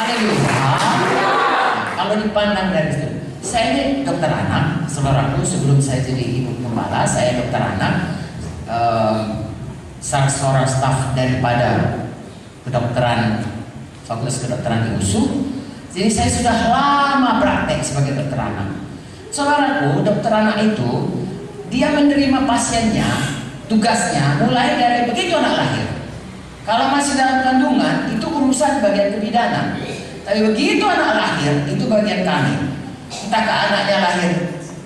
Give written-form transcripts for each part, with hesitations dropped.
Haleluya. Kalau dipandang dari situ, saya ini dokter anak, saudaraku. Sebelum saya jadi ibu gembala, saya dokter anak, seorang staf daripada kedokteran, fakultas kedokteran di USU. Jadi saya sudah lama praktek sebagai dokter anak. Saudaraku, dokter anak itu dia menerima pasiennya, tugasnya mulai dari begitu anak lahir. Kalau masih dalam kandungan itu urusan bagian kebidanan. Tapi begitu anak lahir itu bagian kami. Entahkah anaknya lahir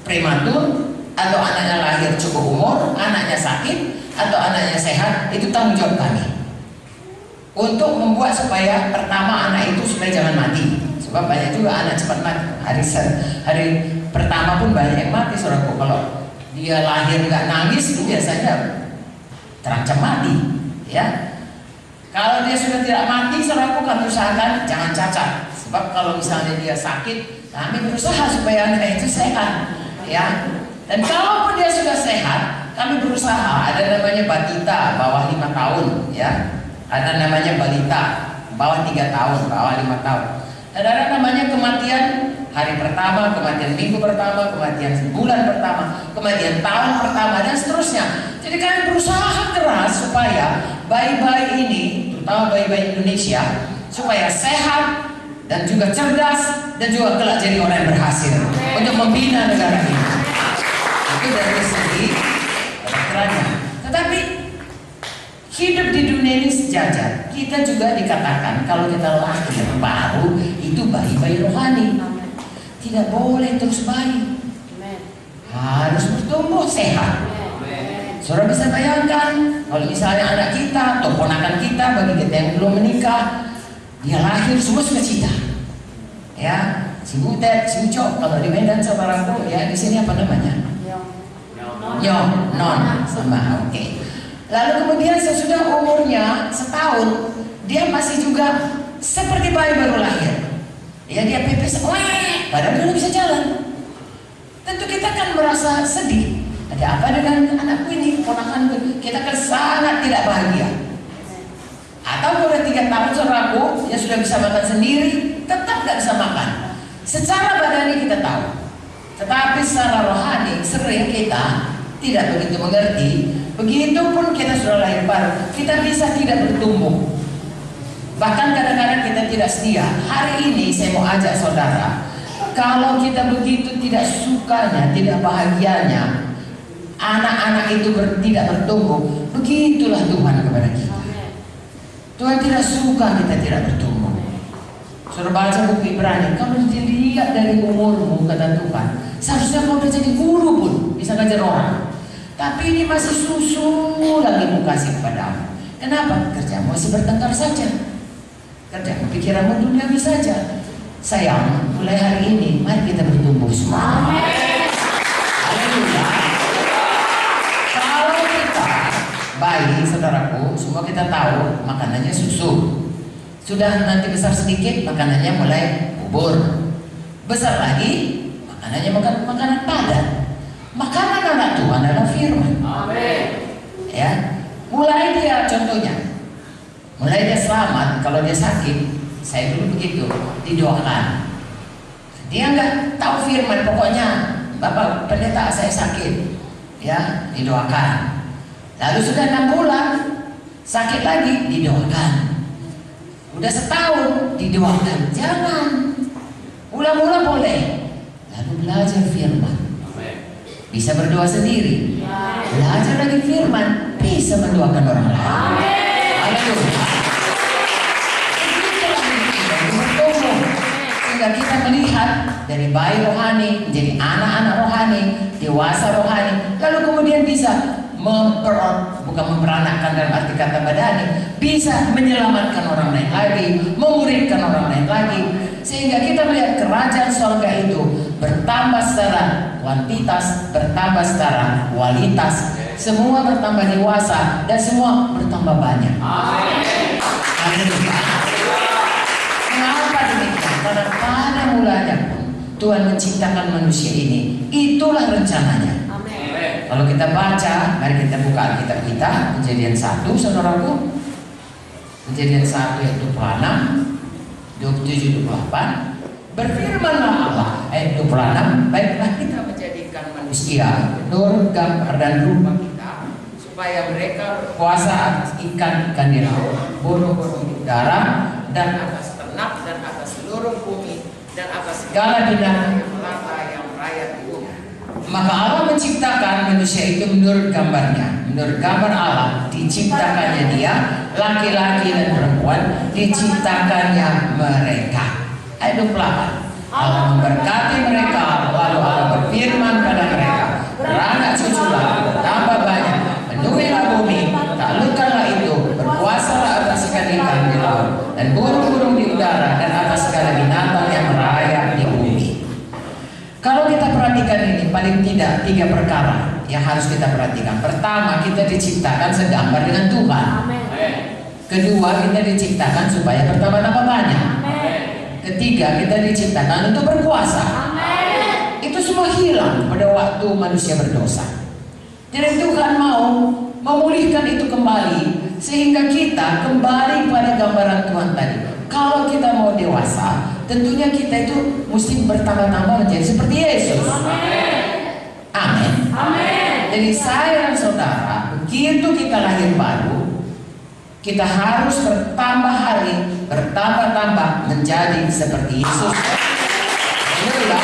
prematur, atau anaknya lahir cukup umur, anaknya sakit, atau anaknya sehat, itu tanggung jawab kami untuk membuat supaya pertama anak itu supaya jangan mati. Sebab banyak juga anak cepat mati. Hari pertama pun banyak yang mati, saudaraku. Kalau dia lahir nggak nangis itu biasanya terancam mati, ya. Kalau dia sudah tidak mati, saudaraku, kami usahakan jangan cacat. Sebab kalau misalnya dia sakit, kami berusaha supaya anak itu sehat, ya. Dan kalaupun dia sudah sehat, kami berusaha. Ada namanya batita bawah 5 tahun, ya. Ada namanya balita bawah 3 tahun, bawah 5 tahun. Dan ada namanya kematian hari pertama, kematian minggu pertama, kematian bulan pertama, kematian tahun pertama, dan seterusnya. Jadi kami berusaha keras supaya bayi-bayi ini, terutama bayi-bayi Indonesia, supaya sehat dan juga cerdas dan juga kelak jadi orang yang berhasil untuk membina negara ini. Itu dari segi kedokterannya. Tetapi hidup di dunia ini sejajar. Kita juga dikatakan kalau kita lahir baru itu bayi-bayi rohani. Tidak boleh terus bayi, harus bertumbuh sehat. Saudara bisa bayangkan kalau misalnya anak kita atau ponakan kita, bagi kita yang belum menikah, dia lahir semua sukacita, ya, si butet, si ucok. Kalau di Medan saudaraku, ya, di sini apa namanya? Nyong, non, sama, oke. Lalu kemudian sesudah umurnya setahun, dia masih juga seperti bayi baru lahir. Ya, dia pepes, padahal dia bisa jalan. Tentu kita kan merasa sedih. Ada apa dengan anakku ini, ponakanku? Kita kan sangat tidak bahagia. Atau udah 3 tahun saudaraku, dia sudah bisa makan sendiri, tetap nggak bisa makan. Secara badani kita tahu, tetapi secara rohani sering kita tidak begitu mengerti. Begitupun kita sudah lahir baru, kita bisa tidak bertumbuh. Bahkan kadang-kadang kita tidak setia. Hari ini saya mau ajak saudara, kalau kita begitu tidak sukanya, tidak bahagianya, anak-anak itu tidak bertumbuh, begitulah Tuhan kepada kita. Tuhan tidak suka kita tidak bertumbuh. Saudara baca buku Ibrani, kalau dilihat dari umurmu, kata Tuhan, seharusnya kau udah jadi guru pun, bisa ngajar orang. Tapi ini masih susu lagi mau kasih kepadamu. Kenapa? Kerjamu masih bertengkar saja. Kerjamu pikiranmu duniawi saja. Sayang, mulai hari ini mari kita bertumbuh semua. Haleluya. Kalau kita bayi, saudaraku, semua kita tahu makanannya susu. Sudah nanti besar sedikit, makanannya mulai bubur. Besar lagi, makanannya makanan padat. Makanan anak Tuhan adalah firman. Amin. Ya, mulai dia contohnya. Mulai dia selamat, kalau dia sakit, saya dulu begitu, didoakan. Dia nggak tahu firman, pokoknya Bapak pendeta saya sakit, ya, didoakan. Lalu sudah 6 bulan, sakit lagi, didoakan. Udah setahun, didoakan. Jangan, ulang-ulang boleh. Lalu belajar firman. Bisa berdoa sendiri, belajar lagi firman, bisa mendoakan orang lain. Haleluya. Sehingga kita melihat dari bayi rohani menjadi anak-anak rohani, dewasa rohani, lalu kemudian bisa bukan memperanakkan dalam arti kata badani, bisa menyelamatkan orang lain lagi, memuridkan orang lain lagi, sehingga kita melihat kerajaan surga itu bertambah secara kuantitas, bertambah secara kualitas, semua bertambah dewasa dan semua bertambah banyak. Haleluya. Mengapa demikian? Karena pada mulanya pun Tuhan menciptakan manusia ini, itulah rencananya. Kalau kita baca, mari kita buka Alkitab kita, Kejadian 1, saudaraku. Kejadian 1 ayat 26, 27-28, berfirmanlah Allah, ayat 26, baiklah kita menjadikan manusia menurut gambar dan rupa kita, supaya mereka berkuasa atas ikan-ikan di laut, burung-burung di udara, dan atas ternak, dan atas seluruh bumi, dan atas segala binatang yang melata yang merayap di bumi. Maka Allah menciptakan manusia itu menurut gambarnya, menurut gambar Allah diciptakannya dia, laki-laki dan perempuan diciptakannya mereka. Ayat 28, Allah memberkati mereka, lalu Allah berfirman pada mereka, beranak cuculah, bertambah banyak, penuhilah bumi, taklukkanlah itu, berkuasalah atas ikan-ikan di laut, dan burung-burung di udara, dan atas segala binatang yang merayap di bumi. Kalau kita perhatikan ini, paling tidak 3 perkara yang harus kita perhatikan. Pertama, kita diciptakan segambar dengan Tuhan. Kedua, kita diciptakan supaya bertambah-tambah banyak. Ketiga, kita diciptakan untuk berkuasa. Itu semua hilang pada waktu manusia berdosa. Jadi Tuhan mau memulihkan itu kembali, sehingga kita kembali pada gambaran Tuhan tadi. Kalau kita mau dewasa, tentunya kita itu mesti bertambah-tambah menjadi seperti Yesus. Amin. Jadi saya dan saudara, begitu kita lahir baru, kita harus bertambah hari, bertambah-tambah menjadi seperti Yesus. Haleluya.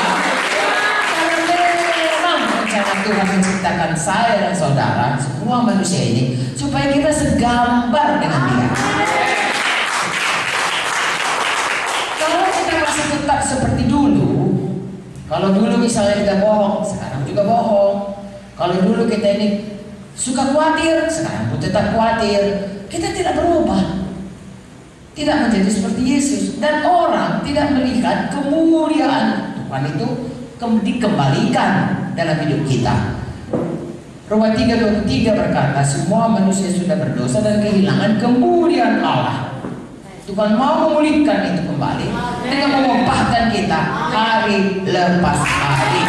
Memang rencana Tuhan menciptakan saya dan saudara, semua manusia ini, supaya kita segambar dengan Dia. Kalau kita masih tetap seperti dulu, kalau dulu misalnya kita bohong, sekarang juga bohong. Kalau dulu kita ini suka khawatir, sekarang pun tetap khawatir. Kita tidak berubah, tidak menjadi seperti Yesus, dan orang tidak melihat kemuliaan Tuhan itu dikembalikan dalam hidup kita. Roma 3:23 berkata, semua manusia sudah berdosa dan kehilangan kemuliaan Allah. Tuhan mau memulihkan itu kembali dengan mengubahkan kita hari lepas hari.